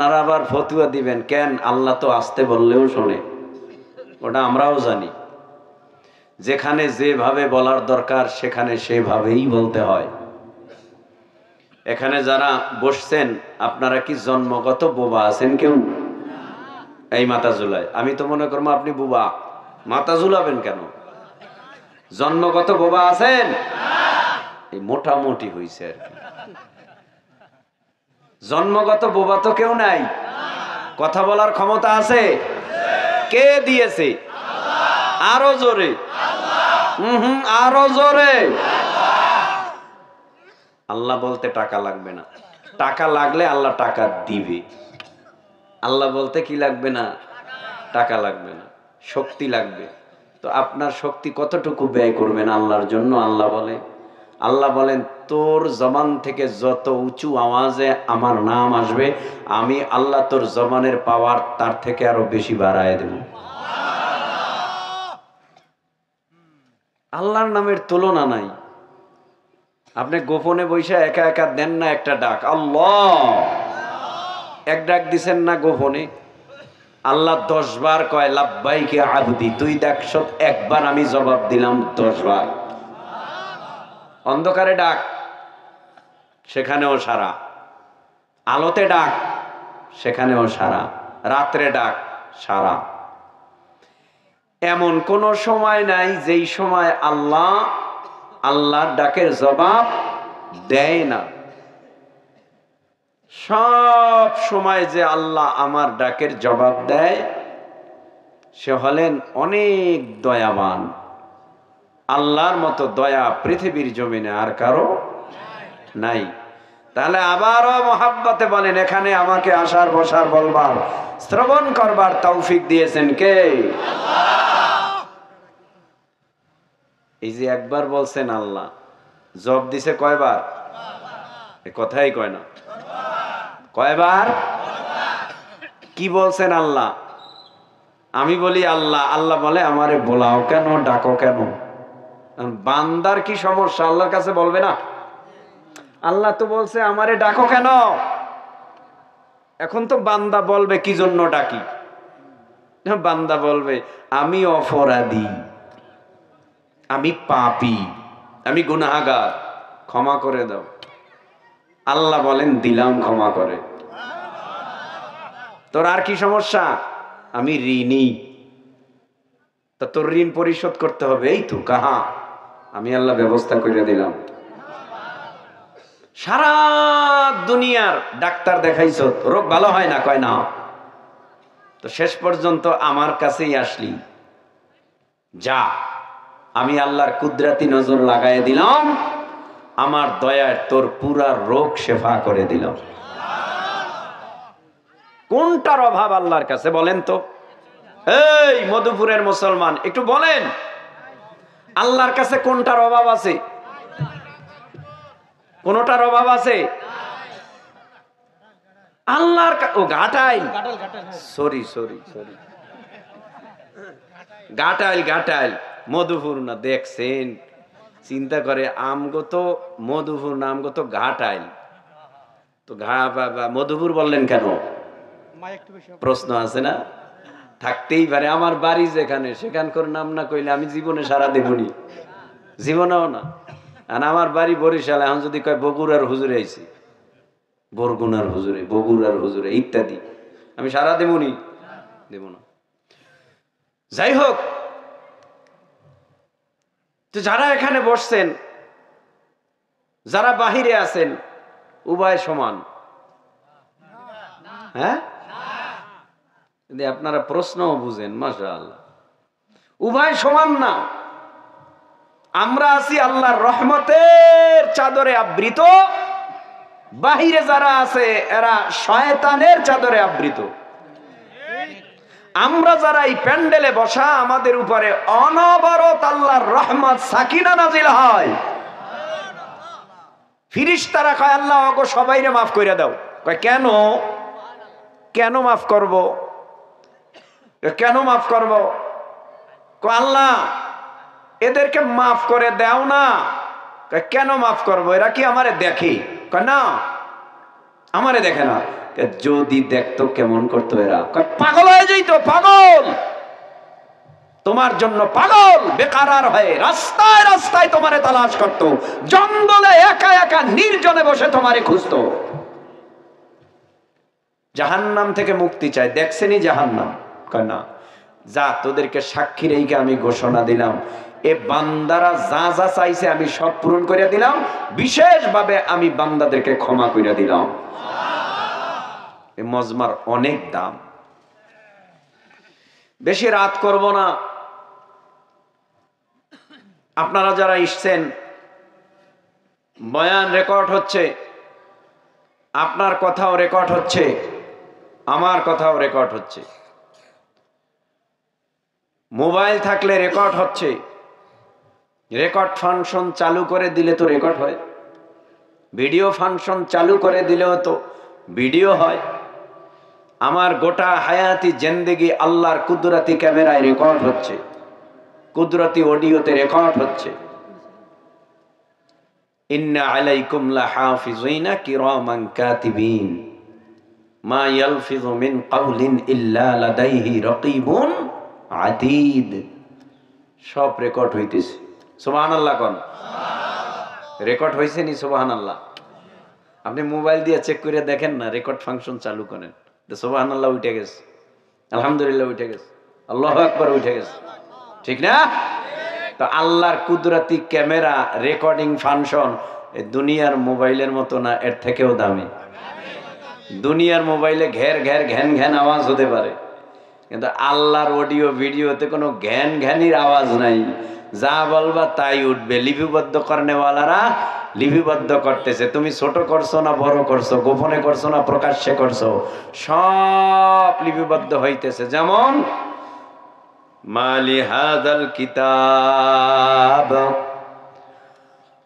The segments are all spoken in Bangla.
আপনারা আবার ফতুয়া দিবেন কেন? আল্লাহ তো আসতে বললেও শোনে, ওটা আমরাও জানি। যেখানে যেভাবে বলার দরকার সেখানে সেভাবেই বলতে হয়। এখানে যারা বসছেন আপনারা কি জন্মগত বোবা আছেন কেউ? এই মাথা ঝুলায়, আমি তো মনে করবো আপনি বোবা, মাথা ঝুলাবেন কেন? জন্মগত বোবা আছেন? এই মোটামুটি হইছে আর কি। জন্মগত বোবা তো কেউ নাই। কথা বলার ক্ষমতা আছে? কে দিয়েছে? আরো জোরে, আরো জোরে। আল্লাহ বলতে টাকা লাগবে না, টাকা লাগলে আল্লাহ টাকা দিবে। আল্লাহ বলতে কি লাগবে না? টাকা লাগবে না, শক্তি লাগবে। তো আপনার শক্তি কতটুকু ব্যয় করবেন আল্লাহর জন্য? আল্লাহ বলেন তোর জবান থেকে যত উঁচু আওয়াজে আমার নাম আসবে আমি আল্লাহ তোর জবানের পাওয়ার তার থেকে আরো বেশি বাড়ায় দেব। আল্লাহর নামের তুলনা নাই। আপনি গোপনে বৈশা একা একা দেন না একটা ডাক, আল্লাহ এক ডাক দিছেন না গোপনে? আল্লাহ 10 বার কয় লাব্বাইকে আবদি, তুই দেখছ একবার আমি জবাব দিলাম 10 বার। অন্ধকারে ডাক, সেখানেও সারা। আলোতে ডাক, সেখানেও সারা। রাত্রে ডাক, সারা। এমন কোন সময় নাই যেই সময় আল্লাহর ডাকের জবাব দেয় না। সব সময় যে আল্লাহ আমার ডাকের জবাব দেয় সে হলেন অনেক দয়াবান। আল্লাহর মতো দয়া পৃথিবীর জমিনে আর কারো নাই। তাহলে আবারও মহাব্বতে বলেন, এখানে আমাকে আসার বসার বলবার শ্রবণ করবার তৌফিক দিয়েছেন কে? এই যে একবার বলছেন আল্লাহ, জব দিছে কয়বার? এ কথাই কয় না। কয়বার? কি বলছেন আল্লাহ? আমি বলি আল্লাহ, আল্লাহ বলে আমারে বলাও কেন, ডাকো কেন? বান্দার কি সমস্যা? আল্লাহর কাছে বলবে না? আল্লাহ তো বলছে আমারে ডাকো কেন। এখন তো বান্দা বলবে কি জন্য ডাকি। বান্দা বলবে আমি অপরাধী, আমি পাপী, আমি গুনাহগার, ক্ষমা করে দাও। আল্লাহ বলেন দিলাম ক্ষমা করে। তোর আর কি সমস্যা? আমি ঋণী, তা তোর ঋণ পরিশোধ করতে হবে। এই তো কাহা, আমি আল্লাহ ব্যবস্থা করে দিলাম। সারা দুনিয়ার ডাক্তার দেখাইছ, রোগ ভালো হয় না, কয় না। তো শেষ পর্যন্ত আমার কাছেই আসলি, যা আমি আল্লাহর কুদরতি নজর লাগাই দিলাম, আমার দয়ায় তোর পুরা রোগ শেফা করে দিলাম। কোনটার অভাব আল্লাহর কাছে বলেন তো? এই মধুপুরের মুসলমান একটু বলেন, আল্লাহর কাছে কোনটার অভাব আছে? কোনটার অভাব আছে? আল্লাহর ও ঘাটাইল, সরি ঘাটাইল মধুপুর না। দেখছেন, চিন্তা করে আমগো তো মধুপুর না, আমগো তো ঘাটাইল। তো মধুপুর বললেন কেন? প্রশ্ন আছে না? থাকতেই পারে। আমার বাড়ি যেখানে সেখানকার নাম না কইলে আমি জীবনে সারা দেবনি, জীবনেও না। আর আমার বাড়ি বরিশাল, এখন যদি কয় বগুড়ার হুজুরে আইছি, বরগুনার হুজুরে, বগুড়ার হুজুরে ইত্যাদি, আমি সারা দেবনি, দেব না। যাই হোক, তো যারা এখানে বসছেন, যারা বাহিরে আছেন, উভয় সমান। হ্যাঁ, যদি আপনারা প্রশ্নও বুঝেন, মাশাআল্লাহ, উভয় সমান না। আমরা আছি আল্লাহর রহমতের চাদরে আবৃত, বাহিরে যারা আছে এরা শয়তানের চাদরে আবৃত। আমরা যারা এই প্যান্ডেলে বসা, আমাদের উপরে অনবরত আল্লাহর রহমত সাকিনা নাজিল হয়। ফিরিস্তারা কয় আল্লাহ ওগো সবাইরে মাফ করে দাও। কয় কেন? কেন মাফ করব? কেন মাফ করব? কয় আল্লাহ এদেরকে মাফ করে দাও না। কেন মাফ করবো? এরা কি আমারে দেখে? কয় না, আমারে দেখে না। যদি দেখতো কেমন করতো এরা, পাগল হয়ে যাইতো, পাগল, তোমার জন্য পাগল বেকারার হয়ে রাস্তায় রাস্তায় তোমারে তালাশ করতো, জঙ্গলে একা একা নির্জনে বসে তোমারে খুঁজতো। জাহান্নাম থেকে মুক্তি চায়, দেখছেনি জাহান্নাম? কয় না। যা, তোদেরকে সাক্ষী রেখে আমি ঘোষণা দিলাম, এ বান্দারা যা যা চাইছে আমি সব পূরণ করে দিলাম, বিশেষভাবে আমি বান্দাদেরকে ক্ষমা করে দিলাম। এ মজমার অনেক দাম। বেশি রাত করব না। আপনারা যারা এসছেন, বয়ান রেকর্ড হচ্ছে, আপনার কথাও রেকর্ড হচ্ছে, আমার কথাও রেকর্ড হচ্ছে। মোবাইল থাকলে রেকর্ড হচ্ছে, রেকর্ড ফাংশন চালু করে দিলে তো রেকর্ড হয়, ভিডিও ফাংশন চালু করে দিলেও তো ভিডিও হয়। আমার গোটা হায়াতি জিন্দেগি আল্লাহর কুদরতি ক্যামেরায় রেকর্ড হচ্ছে, কুদরতি অডিওতে রেকর্ড হচ্ছে। ইন্না আলাইকুম লাহাফিযিনা কিরামান কাতিবিন মা ইয়ালফিযু মিন কাওলিন ইল্লা লাদাইহি রাকিবুন আতীদ। সব রেকর্ড হইতেছে। সুবহানাল্লাহ কোন? রেকর্ড হইছে নি? সুবহানাল্লাহ। আপনি মোবাইল দিয়ে চেক করে দেখেন না, রেকর্ড ফাংশন চালু করেন, সুবহানাল্লাহ উঠে গেছে, আলহামদুলিল্লাহ উঠে গেছে, আল্লাহু আকবার উঠে গেছে, ঠিক না? তো আল্লাহর কুদরতি ক্যামেরা রেকর্ডিং ফাংশন দুনিয়ার মোবাইলের মতো না, এর থেকেও দামি। দুনিয়ার মোবাইলে ঘের ঘের ঘ্যান ঘ্যান আওয়াজ হতে পারে, কিন্তু আল্লাহর অডিও ভিডিওতে কোনো ঘ্যান ঘ্যানির আওয়াজ নাই। যা বলবা তাই উঠবে। লিপিবদ্ধ করনেওয়ালারা লিপিবদ্ধ করতেছে। তুমি ছোট করছো না বড় করছো, গোপনে করছো না প্রকাশ্যে করছো, সব লিপিবদ্ধ হইতেছে। যেমন মালি হাযাল কিতাব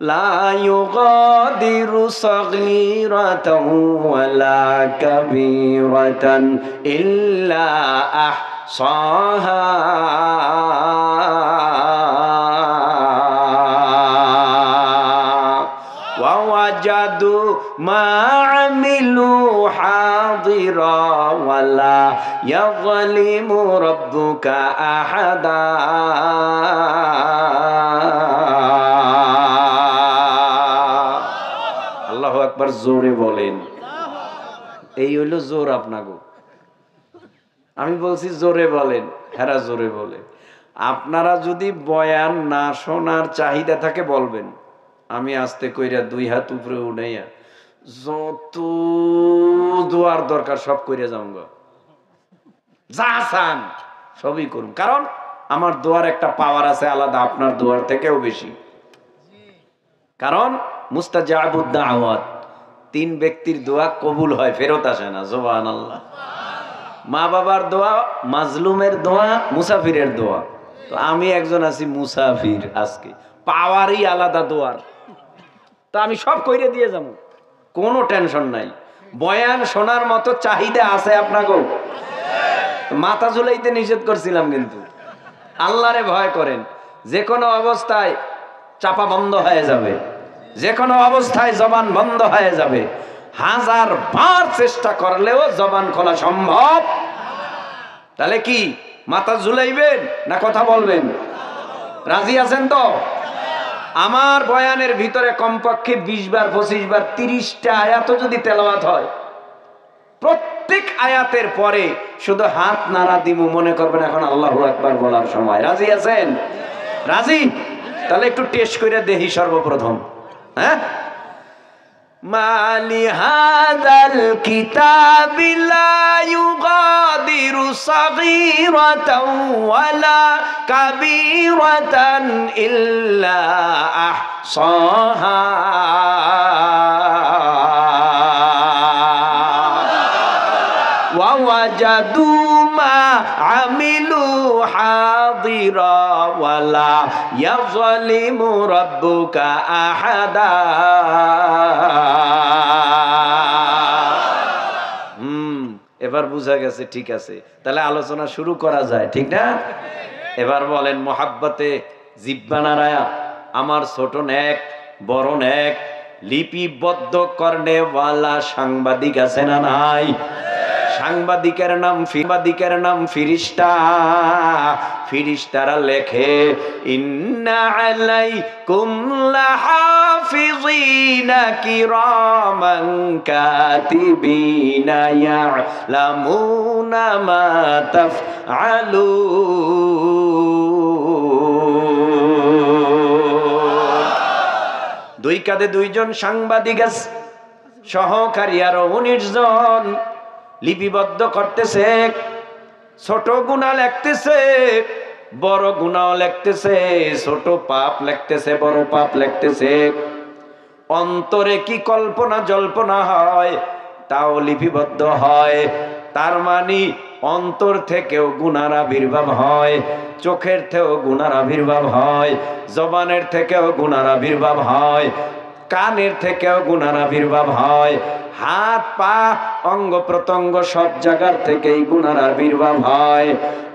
লা ইউগাদিরু সাগীরাতান ওয়ালা কাবীরাতান ইল্লা আহসাহা ওয়া ওয়াজাদু মা আমিলু হাযিরা ওয়ালা ইয়াযলিমু রাব্বুকা আহাদা। আল্লাহু আকবার, জোরে বলেন। এই হইল জোর আপনাগো। আমি বলছি জোরে বলেন, হেরা জোরে বলে। আপনারা যদি বয়ান না শোনার চাহিদা থাকে বলবেন, আমি আস্তে কইরা দুই হাত উপরে উঠাইয়া যত দোয়ার দরকার সব কইরা যাবো, যা চান সবই করুন। কারণ আমার দোয়ার একটা পাওয়ার আছে আলাদা, আপনার দোয়ার থেকেও বেশি। কারণ মুস্তাজাবুদ দাওয়াত, 3 ব্যক্তির দোয়া কবুল হয়, ফেরত আসে না। সুবহানাল্লাহ। মা বাবার দোয়া, মাজলুমের দোয়া, মুসাফিরের দোয়া। তো আমি একজন আছি মুসাফির, আজকে পাওয়ারই আলাদা দোয়ার। তো আমি সব কইরে দিয়ে যাবো, কোনো টেনশন নাই। বয়ান শোনার মতো চাহিদা আছে আপনাকে? মাথা ঝুলাইতে নিষেধ করছিলাম, কিন্তু আল্লাহরে ভয় করেন। যে কোনো অবস্থায় চাপা বন্ধ হয়ে যাবে, যে কোনো অবস্থায় জবান বন্ধ হয়ে যাবে। 1000 বার চেষ্টা করলেও জবান খোলা সম্ভব। তাহলে কি মাথা ঝুলাইবেন না কথা বলবেন? রাজি আছেন তো? আমার বয়ানের ভিতরে কমপক্ষে 20 বার 25 বার 30টা আয়াত যদি তেলাওয়াত হয়, প্রত্যেক আয়াতের পরে শুধু হাত নাড়া দিমু, মনে করবেন এখন আল্লাহু আকবার বলার সময়। রাজি আছেন? রাজি? তাহলে একটু টেস্ট করে দেখি সর্বপ্রথম। হ্যাঁ, মালি হাযাল কিতাবি লা ইউগাদিরু সাগীরাতান ওয়ালা কাবীরাতান ইল্লা আহসাহা ওয়া ওয়াজাদু মা আমিলু হাযিরা ওয়ালা ইয়াযলিমু রাব্বুকা আহাদা। এবার বুঝা গেছে, ঠিক আছে। তাহলে আলোচনা শুরু করা যায়, ঠিক না? এবার বলেন মহাব্বতে জিহ্বা নাড়ায়া, আমার ছোট নেক বড় নেক লিপিবদ্ধ করনেওয়ালা সাংবাদিক আছে না নাই? সাংবাদিকের নাম ফিরিস্তা। ফিরিস্তারা লেখে ইন্না আলাইকুম লাহাফিজিনা কিরামান কাতিবিনা ইয়ালামুনা মা তাফআলুন। দুই কাঁধে দুইজন সাংবাদিক আছে, সহকারী আরো 19 জন লিপিবদ্ধ করতেছে। ছোট গুনাহ লিখতেছে, বড় গুনাহ লিখতেছে, ছোট পাপ লিখতেছে, বড় পাপ লিখতেছে। অন্তরে কি কল্পনা জল্পনা হয় তাও লিপিবদ্ধ হয়। তার মানে অন্তর থেকেও গুনার আবির্ভাব হয়, চোখের থেকেও গুনার আবির্ভাব হয়, জবানের থেকেও গুনার আবির্ভাব হয়, কানের থেকেও গুনার আবির্ভাব হয়, হাত পা অঙ্গ প্রত্যঙ্গ সব জায়গার থেকেই গুনার আবির্ভাব হয়।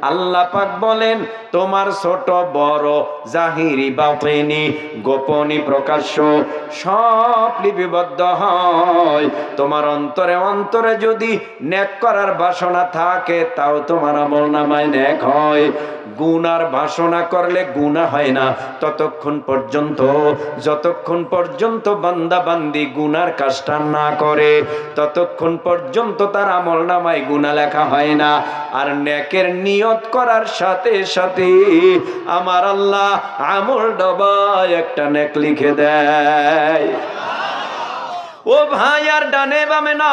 আল্লাহ পাক বলেন তোমার ছোট বড় জাহিরি বাতিনি গোপনী প্রকাশ্য সব লিপিবদ্ধ হয়। তোমার অন্তরে অন্তরে যদি নেক করার বাসনা থাকে তাও তোমার আমলনামায় নেক হয়। গুনার বাসনা করলে গুনাহ হয় না ততক্ষণ পর্যন্ত যতক্ষণ পর্যন্ত বান্দা বান্দি গুনার কাজটা না করে, ততক্ষণ পর্যন্ত তার আমলনামায় গুনাহ লেখা হয় না। আর নেকের নিয়ত করার সাথে সাথে আমার আল্লাহ আমল ডবায় একটা নেক লিখে দেয়। ও ভাই আর ডানে বামে না।